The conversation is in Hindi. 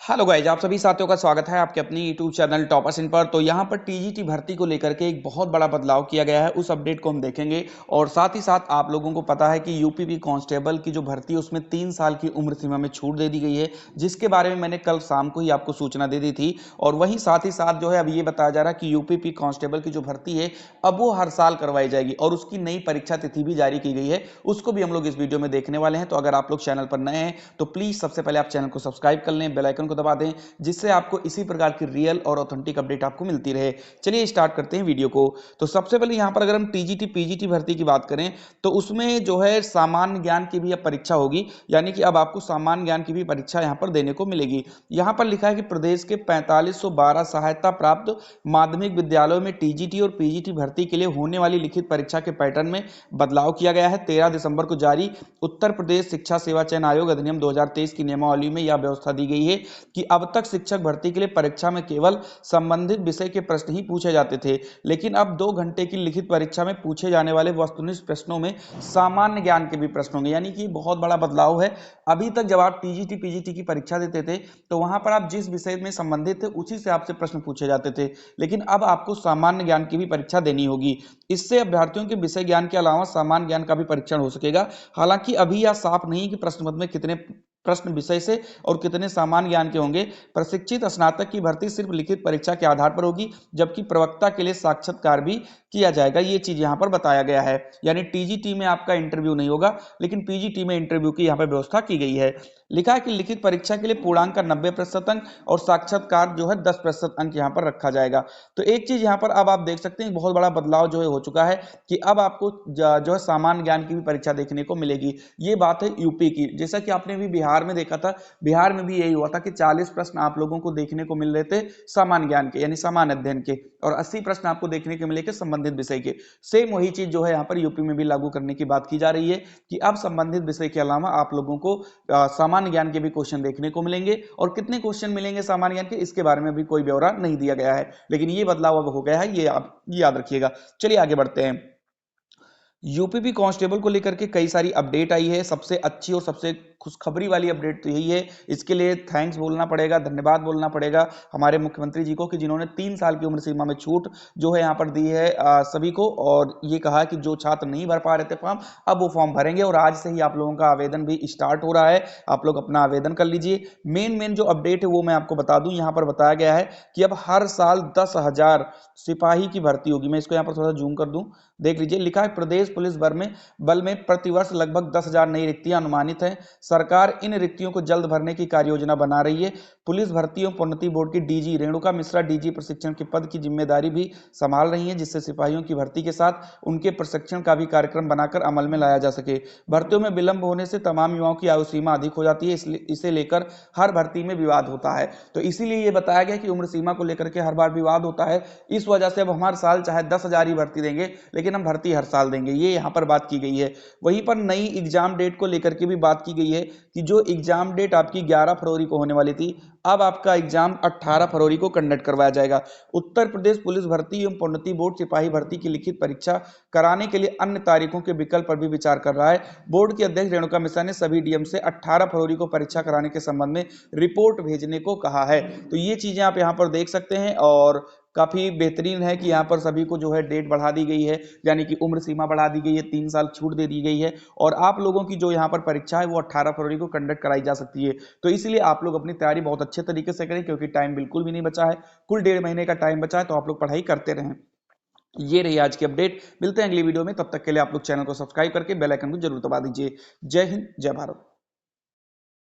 हेलो गाइज, आप सभी साथियों का स्वागत है आपके अपनी यूट्यूब चैनल टॉपर्स इन पर। तो यहाँ पर टीजीटी भर्ती को लेकर के एक बहुत बड़ा बदलाव किया गया है, उस अपडेट को हम देखेंगे। और साथ ही साथ आप लोगों को पता है कि यूपीपी कांस्टेबल की जो भर्ती है उसमें 3 साल की उम्र सीमा में छूट दे दी गई है, जिसके बारे में मैंने कल शाम को ही आपको सूचना दे दी थी। और वहीं साथ ही साथ जो है अब ये बताया जा रहा है कि यूपीपी कांस्टेबल की जो भर्ती है अब वो हर साल करवाई जाएगी और उसकी नई परीक्षा तिथि भी जारी की गई है। उसको भी हम लोग इस वीडियो में देखने वाले हैं। तो अगर आप लोग चैनल पर नए हैं तो प्लीज सबसे पहले आप चैनल को सब्सक्राइब कर लें, बेल आइकन को दबा दें, जिससे आपको इसी प्रकार की रियल और ऑथेंटिक अपडेट आपको मिलती रहे। चलिए स्टार्ट करते हैं वीडियो को। तो सबसे पहले यहां पर अगर हम टीजीटी पीजीटी भर्ती की बात करें तो उसमें जो है सामान्य ज्ञान की भी अब परीक्षा होगी, यानी कि अब आपको सामान्य ज्ञान की भी परीक्षा यहां पर देने को मिलेगी। यहां पर लिखा है कि प्रदेश के 4512 सहायता प्राप्त माध्यमिक विद्यालयों में टीजीटी और पीजीटी भर्ती के लिए होने वाली लिखित परीक्षा के पैटर्न में बदलाव किया गया है। 13 दिसंबर को जारी उत्तर प्रदेश शिक्षा सेवा चयन आयोग अधिनियम 2023 की नियमावली में यह व्यवस्था दी गई है कि अब तक शिक्षक भर्ती के लिए परीक्षा में केवल संबंधित विषय के प्रश्न ही पूछे जाते थे, लेकिन अब 2 घंटे की लिखित परीक्षा में पूछे जाने वाले वस्तुनिष्ठ प्रश्नों में सामान्य ज्ञान के भी प्रश्न होंगे, यानी कि बहुत बड़ा बदलाव है। अभी तक जब आप टीजीटी पीजीटी की परीक्षा देते थे तो वहां पर आप जिस विषय में संबंधित थे उसी से आपसे प्रश्न पूछे जाते थे, लेकिन अब आपको सामान्य ज्ञान की भी परीक्षा देनी होगी। इससे अभ्यर्थियों के विषय ज्ञान के अलावा सामान्य ज्ञान का भी परीक्षण हो सकेगा। हालांकि अभी यह साफ नहीं कि प्रश्न पत्र में कितने प्रश्न विषय से और कितने सामान्य ज्ञान के होंगे। प्रशिक्षित स्नातक की भर्ती सिर्फ लिखित परीक्षा के आधार पर होगी, जबकि प्रवक्ता के लिए साक्षात्कार भी किया जाएगा। ये चीज यहां पर बताया गया है, यानी टीजीटी में आपका इंटरव्यू नहीं होगा, लेकिन पीजीटी में इंटरव्यू की यहां पर व्यवस्था की गई है। लिखा है कि लिखित परीक्षा के लिए पूर्णांक का 90% अंक और साक्षात्कार जो है 10% अंक यहां पर रखा जाएगा। तो एक चीज यहां पर अब आप देख सकते हैं, बहुत बड़ा बदलाव जो है हो चुका है कि अब आपको जो है सामान्य ज्ञान की भी परीक्षा देखने को मिलेगी। ये बात है यूपी की। जैसा कि आपने भी बिहार में देखा था, बिहार में भी यही हुआ था कि 40 प्रश्न आप लोगों को देखने को मिल रहे थे सामान्य ज्ञान के, यानी सामान्य अध्ययन के, और 80 प्रश्न आपको देखने को मिले थे संबंधित विषय के। सेम वही चीज जो है यहाँ पर यूपी में भी लागू करने की बात की जा रही है कि अब संबंधित विषय के अलावा आप लोगों को सामान्य ज्ञान के भी क्वेश्चन देखने को मिलेंगे। और कितने क्वेश्चन मिलेंगे सामान्य ज्ञान के, इसके बारे में भी कोई ब्यौरा नहीं दिया गया है, लेकिन ये बदलाव अब हो गया है, ये आप याद रखिएगा। चलिए आगे बढ़ते हैं। यूपीपी कांस्टेबल को लेकर के कई सारी अपडेट आई है। सबसे अच्छी और सबसे खुशखबरी वाली अपडेट तो यही है, इसके लिए थैंक्स बोलना पड़ेगा, धन्यवाद बोलना पड़ेगा हमारे मुख्यमंत्री जी को कि जिन्होंने 3 साल की उम्र सीमा में छूट जो है यहाँ पर दी है सभी को। और ये कहा कि जो छात्र नहीं भर पा रहे थे फॉर्म, अब वो फॉर्म भरेंगे और आज से ही आप लोगों का आवेदन भी स्टार्ट हो रहा है। आप लोग अपना आवेदन कर लीजिए। मेन जो अपडेट है वो मैं आपको बता दूं, यहाँ पर बताया गया है कि अब हर साल 10,000 सिपाही की भर्ती होगी। मैं इसको यहाँ पर थोड़ा जूम कर दूं, देख लीजिए। लिखा है प्रदेश पुलिस बल में प्रतिवर्ष लगभग 10,000 नई रिक्तियां अनुमानित हैं। सरकार इन रिक्तियों को जल्द भरने की कार्य योजना बना रही है। पुलिस भर्ती एवं प्रोन्नति बोर्ड की डीजी रेणुका मिश्रा डीजी प्रशिक्षण के पद की जिम्मेदारी भी संभाल रही है, जिससे सिपाहियों की भर्ती के साथ उनके प्रशिक्षण का भी कार्यक्रम बनाकर अमल में लाया जा सके। भर्तियों में विलंब होने से तमाम युवाओं की आयु सीमा अधिक हो जाती है, इसलिए इसे लेकर हर भर्ती में विवाद होता है। तो इसीलिए ये बताया गया कि उम्र सीमा को लेकर के हर बार विवाद होता है। इस वजह से अब हमारे साल चाहे 10,000 ही भर्ती देंगे, लेकिन हम भर्ती हर साल देंगे, ये यहाँ पर बात की गई है। वहीं पर नई एग्जाम डेट को लेकर के भी बात की गई है कि जो एग्जाम डेट आपकी 11 फरवरी को होने वाली थी, अब आपका एग्जाम 18 फरवरी को कंडक्ट करवाया जाएगा। उत्तर प्रदेश पुलिस भर्ती एवं प्रोन्नति बोर्ड सिपाही भर्ती की लिखित परीक्षा कराने के लिए अन्य तारीखों के विकल्प पर भी विचार कर रहा है। बोर्ड की अध्यक्ष रेणुका मिश्रा ने सभी डीएम से 18 फरवरी को परीक्षा कराने के संबंध में रिपोर्ट भेजने को कहा है। तो ये चीजें आप यहाँ पर देख सकते हैं और काफी बेहतरीन है कि यहाँ पर सभी को जो है डेट बढ़ा दी गई है, यानी कि उम्र सीमा बढ़ा दी गई है, 3 साल छूट दे दी गई है। और आप लोगों की जो यहाँ पर परीक्षा है वो 18 फरवरी को कंडक्ट कराई जा सकती है। तो इसलिए आप लोग अपनी तैयारी बहुत अच्छे तरीके से करें, क्योंकि टाइम बिल्कुल भी नहीं बचा है, कुल 1.5 महीने का टाइम बचा है। तो आप लोग पढ़ाई करते रहें। ये रही आज की अपडेट। मिलते हैं अगली वीडियो में, तब तक के लिए आप लोग चैनल को सब्सक्राइब करके बेल आइकन को जरूर दबा दीजिए। जय हिंद, जय भारत।